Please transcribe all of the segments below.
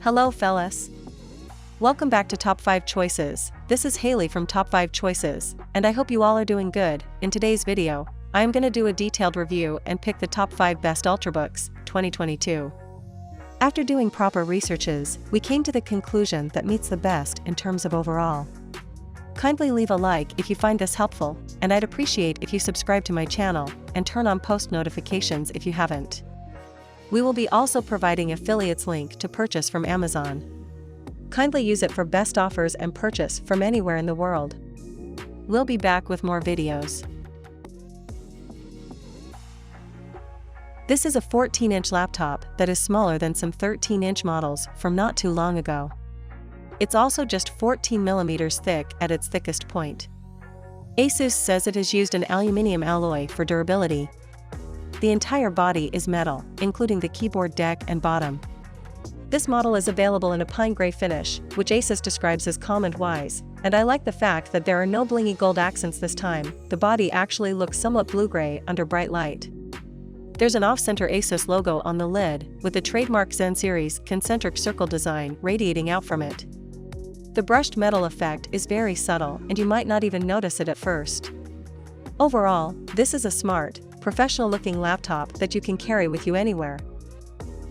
Hello fellas. Welcome back to Top 5 Choices. This is Haley from Top 5 Choices, and I hope you all are doing good. In today's video, I am going to do a detailed review and pick the top 5 best UltraBooks, 2022. After doing proper researches, we came to the conclusion that meets the best in terms of overall. Kindly leave a like if you find this helpful, and I'd appreciate if you subscribe to my channel and turn on post notifications if you haven't. We will be also providing affiliates link to purchase from Amazon. Kindly use it for best offers and purchase from anywhere in the world. We'll be back with more videos. This is a 14-inch laptop that is smaller than some 13-inch models from not too long ago. It's also just 14 millimeters thick at its thickest point. Asus says it has used an aluminium alloy for durability. The entire body is metal, including the keyboard deck and bottom. This model is available in a pine gray finish, which Asus describes as calm and wise, and I like the fact that there are no blingy gold accents this time. The body actually looks somewhat blue-gray under bright light. There's an off-center Asus logo on the lid, with the trademark Zen series concentric circle design radiating out from it. The brushed metal effect is very subtle, and you might not even notice it at first. Overall, this is a smart, professional-looking laptop that you can carry with you anywhere.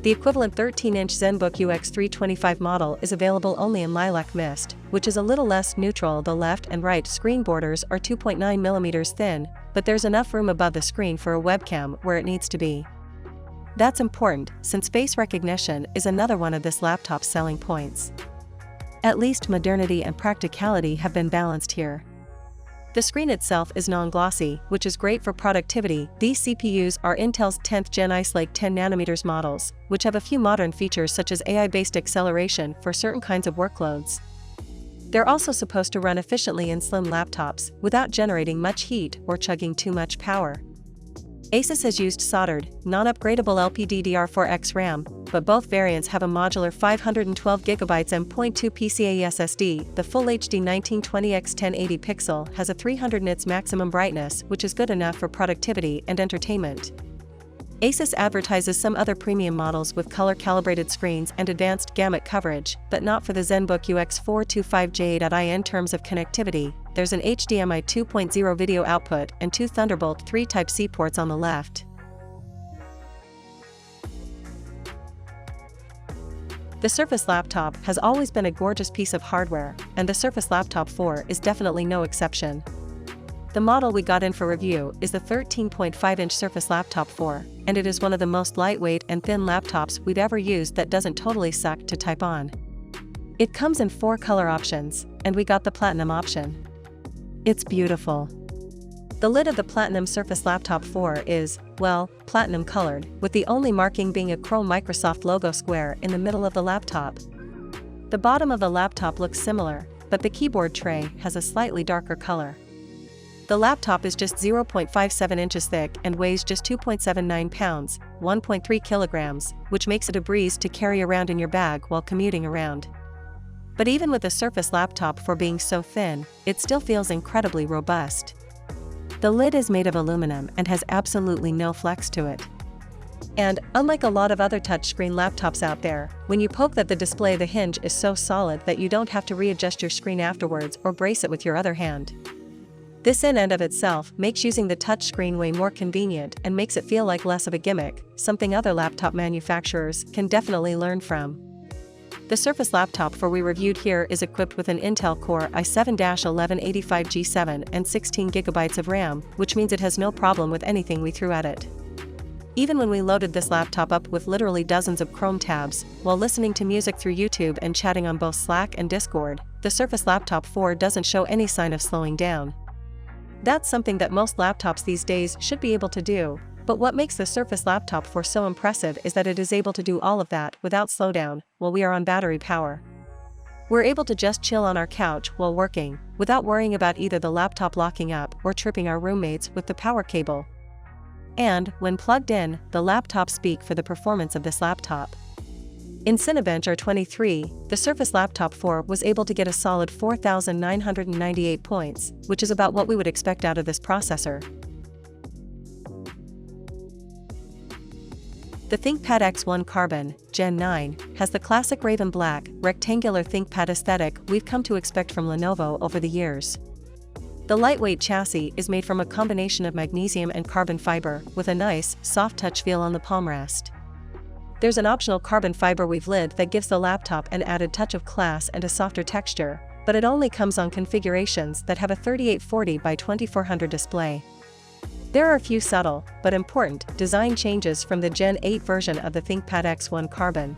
The equivalent 13-inch ZenBook UX325 model is available only in lilac mist, which is a little less neutral. The left and right screen borders are 2.9 millimeters thin, but there's enough room above the screen for a webcam where it needs to be. That's important, since face recognition is another one of this laptop's selling points. At least modernity and practicality have been balanced here. The screen itself is non-glossy, which is great for productivity. These CPUs are Intel's 10th Gen Ice Lake 10nm models, which have a few modern features such as AI-based acceleration for certain kinds of workloads. They're also supposed to run efficiently in slim laptops, without generating much heat or chugging too much power. Asus has used soldered, non-upgradable LPDDR4X RAM, but both variants have a modular 512GB M.2 PCIe SSD. The Full HD 1920x 1080 pixel has a 300 nits maximum brightness, which is good enough for productivity and entertainment. Asus advertises some other premium models with color-calibrated screens and advanced gamut coverage, but not for the ZenBook UX425J8i. In terms of connectivity, there's an HDMI 2.0 video output and two Thunderbolt 3 Type-C ports on the left. The Surface Laptop has always been a gorgeous piece of hardware, and the Surface Laptop 4 is definitely no exception. The model we got in for review is the 13.5-inch Surface Laptop 4, and it is one of the most lightweight and thin laptops we've ever used that doesn't totally suck to type on. It comes in 4 color options, and we got the Platinum option. It's beautiful. The lid of the Platinum Surface Laptop 4 is, well, platinum colored, with the only marking being a chrome Microsoft logo square in the middle of the laptop. The bottom of the laptop looks similar, but the keyboard tray has a slightly darker color. The laptop is just 0.57 inches thick and weighs just 2.79 pounds, 1.3 kilograms, which makes it a breeze to carry around in your bag while commuting around. But even with the Surface Laptop 4 being so thin, it still feels incredibly robust. The lid is made of aluminum and has absolutely no flex to it. And, unlike a lot of other touchscreen laptops out there, when you poke at the display, the hinge is so solid that you don't have to readjust your screen afterwards or brace it with your other hand. This in and of itself makes using the touchscreen way more convenient and makes it feel like less of a gimmick, something other laptop manufacturers can definitely learn from. The Surface Laptop 4 we reviewed here is equipped with an Intel Core i7-1185G7 and 16GB of RAM, which means it has no problem with anything we threw at it. Even when we loaded this laptop up with literally dozens of Chrome tabs, while listening to music through YouTube and chatting on both Slack and Discord, the Surface Laptop 4 doesn't show any sign of slowing down. That's something that most laptops these days should be able to do, but what makes the Surface Laptop 4 so impressive is that it is able to do all of that without slowdown while we are on battery power. We're able to just chill on our couch while working, without worrying about either the laptop locking up or tripping our roommates with the power cable. And, when plugged in, the laptops speak for the performance of this laptop. In Cinebench R23, the Surface Laptop 4 was able to get a solid 4,998 points, which is about what we would expect out of this processor. The ThinkPad X1 Carbon, Gen 9, has the classic raven black, rectangular ThinkPad aesthetic we've come to expect from Lenovo over the years. The lightweight chassis is made from a combination of magnesium and carbon fiber, with a nice, soft touch feel on the palm rest. There's an optional carbon fiber weave lid that gives the laptop an added touch of class and a softer texture, but it only comes on configurations that have a 3840 by 2400 display. There are a few subtle, but important, design changes from the Gen 8 version of the ThinkPad X1 Carbon.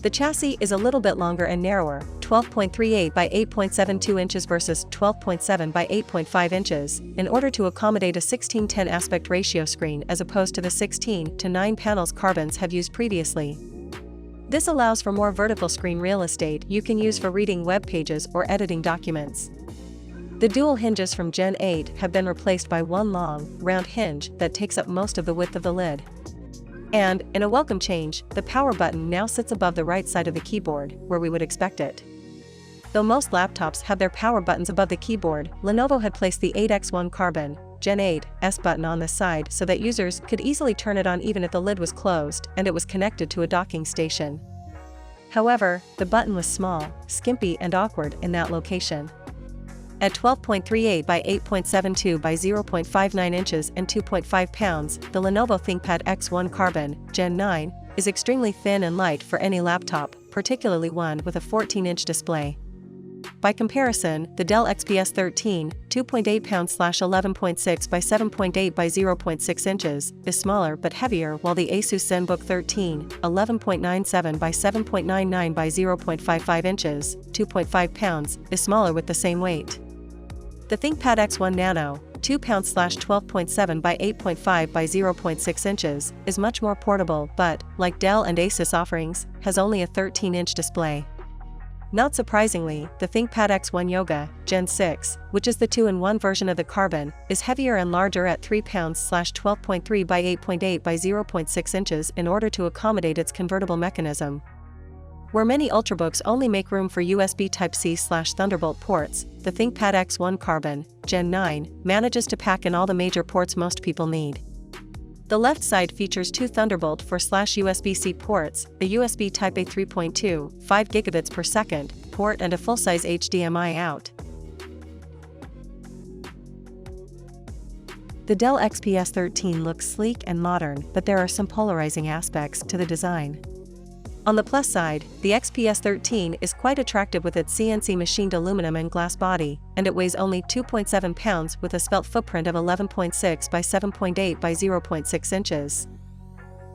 The chassis is a little bit longer and narrower, 12.38 by 8.72 inches versus 12.7 by 8.5 inches, in order to accommodate a 16:10 aspect ratio screen as opposed to the 16:9 panels Carbons have used previously. This allows for more vertical screen real estate you can use for reading web pages or editing documents. The dual hinges from Gen 8 have been replaced by one long, round hinge that takes up most of the width of the lid. And, in a welcome change, the power button now sits above the right side of the keyboard, where we would expect it. Though most laptops have their power buttons above the keyboard, Lenovo had placed the 8X1 Carbon, Gen 8, S button on the side so that users could easily turn it on even if the lid was closed and it was connected to a docking station. However, the button was small, skimpy and awkward in that location. At 12.38 by 8.72 by 0.59 inches and 2.5 pounds, the Lenovo ThinkPad X1 Carbon, Gen 9, is extremely thin and light for any laptop, particularly one with a 14-inch display. By comparison, the Dell XPS 13, 2.8 pounds/11.6 by 7.8 by 0.6 inches, is smaller but heavier, while the Asus ZenBook 13, 11.97 by 7.99 by 0.55 inches, 2.5 pounds, is smaller with the same weight. The ThinkPad X1 Nano, 2 pounds/12.7 by 8.5 by 0.6 inches, is much more portable but, like Dell and Asus offerings, has only a 13-inch display. Not surprisingly, the ThinkPad X1 Yoga, Gen 6, which is the 2-in-1 version of the Carbon, is heavier and larger at 3 pounds/12.3 by 8.8 by 0.6 inches in order to accommodate its convertible mechanism. Where many UltraBooks only make room for USB Type-C/Thunderbolt ports, the ThinkPad X1 Carbon, Gen 9, manages to pack in all the major ports most people need. The left side features two Thunderbolt 4/USB-C ports, a USB Type-A 3.2, 5 gigabits per second, port and a full-size HDMI out. The Dell XPS 13 looks sleek and modern, but there are some polarizing aspects to the design. On the plus side, the XPS 13 is quite attractive with its CNC machined aluminum and glass body, and it weighs only 2.7 pounds with a svelte footprint of 11.6 by 7.8 by 0.6 inches.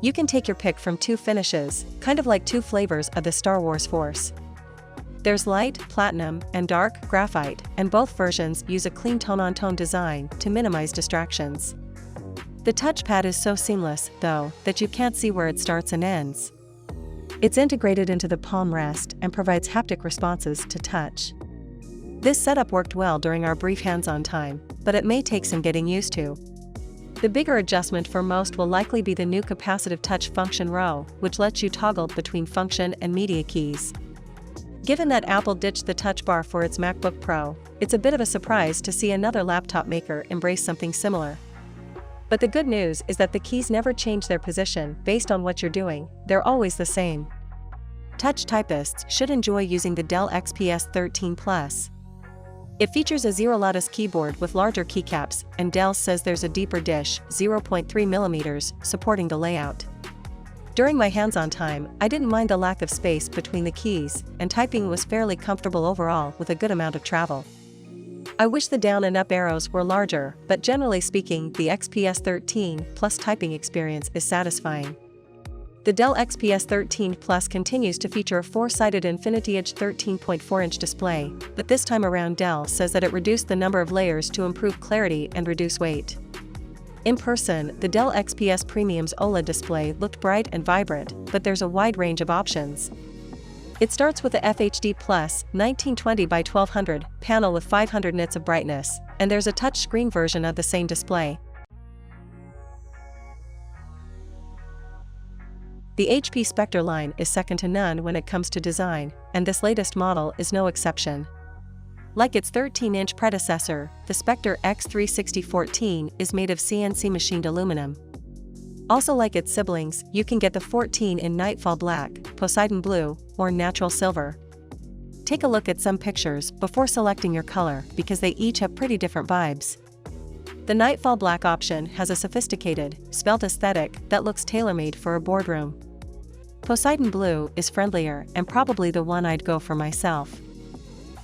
You can take your pick from two finishes, kind of like two flavors of the Star Wars Force. There's light, platinum, and dark, graphite, and both versions use a clean tone-on-tone design to minimize distractions. The touchpad is so seamless, though, that you can't see where it starts and ends. It's integrated into the palm rest and provides haptic responses to touch. This setup worked well during our brief hands-on time, but it may take some getting used to. The bigger adjustment for most will likely be the new capacitive touch function row, which lets you toggle between function and media keys. Given that Apple ditched the touch bar for its MacBook Pro, it's a bit of a surprise to see another laptop maker embrace something similar. But the good news is that the keys never change their position based on what you're doing, they're always the same. Touch typists should enjoy using the Dell XPS 13 Plus. It features a zero-lattice keyboard with larger keycaps, and Dell says there's a deeper dish, 0.3mm, supporting the layout. During my hands-on time, I didn't mind the lack of space between the keys, and typing was fairly comfortable overall with a good amount of travel. I wish the down and up arrows were larger, but generally speaking, the XPS 13 Plus typing experience is satisfying. The Dell XPS 13 Plus continues to feature a 4-sided Infinity Edge 13.4-inch display, but this time around Dell says that it reduced the number of layers to improve clarity and reduce weight. In person, the Dell XPS Premium's OLED display looked bright and vibrant, but there's a wide range of options. It starts with the FHD Plus 1920 by 1200 panel with 500 nits of brightness, and there's a touchscreen version of the same display. The HP Spectre line is second to none when it comes to design, and this latest model is no exception. Like its 13-inch predecessor, the Spectre X360 14 is made of CNC machined aluminum. Also, like its siblings, you can get the 14 in Nightfall Black, Poseidon Blue, or Natural Silver. Take a look at some pictures before selecting your color because they each have pretty different vibes. The Nightfall Black option has a sophisticated, svelte aesthetic that looks tailor-made for a boardroom. Poseidon Blue is friendlier and probably the one I'd go for myself.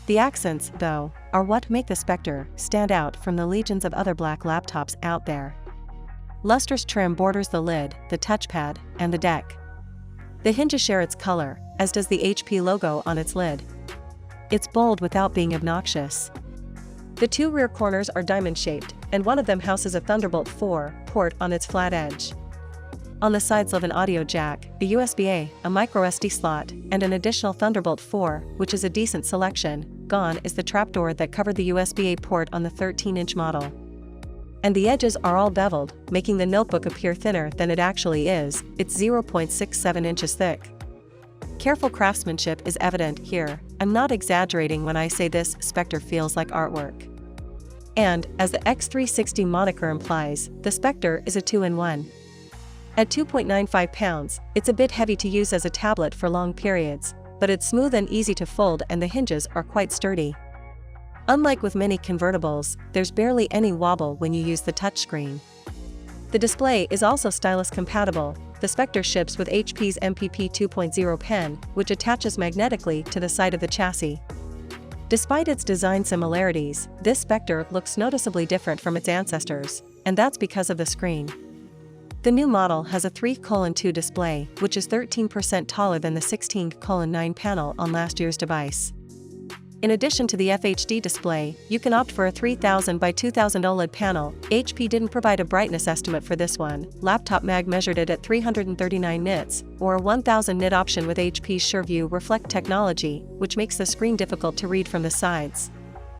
The accents, though, are what make the Spectre stand out from the legions of other black laptops out there. Lustrous trim borders the lid, the touchpad, and the deck. The hinges share its color, as does the HP logo on its lid. It's bold without being obnoxious. The two rear corners are diamond-shaped, and one of them houses a Thunderbolt 4 port on its flat edge. On the sides live an audio jack, a USB-A, a microSD slot, and an additional Thunderbolt 4, which is a decent selection. Gone is the trapdoor that covered the USB-A port on the 13-inch model. And the edges are all beveled, making the notebook appear thinner than it actually is. It's 0.67 inches thick. Careful craftsmanship is evident here. I'm not exaggerating when I say this Spectre feels like artwork. And, as the X360 moniker implies, the Spectre is a 2-in-1. At 2.95 pounds, it's a bit heavy to use as a tablet for long periods, but it's smooth and easy to fold and the hinges are quite sturdy. Unlike with many convertibles, there's barely any wobble when you use the touchscreen. The display is also stylus compatible. The Spectre ships with HP's MPP 2.0 pen, which attaches magnetically to the side of the chassis. Despite its design similarities, this Spectre looks noticeably different from its ancestors, and that's because of the screen. The new model has a 3:2 display, which is 13% taller than the 16:9 panel on last year's device. In addition to the FHD display, you can opt for a 3000 by 2000 OLED panel. HP didn't provide a brightness estimate for this one. Laptop Mag measured it at 339 nits, or a 1000 nit option with HP's SureView Reflect technology, which makes the screen difficult to read from the sides.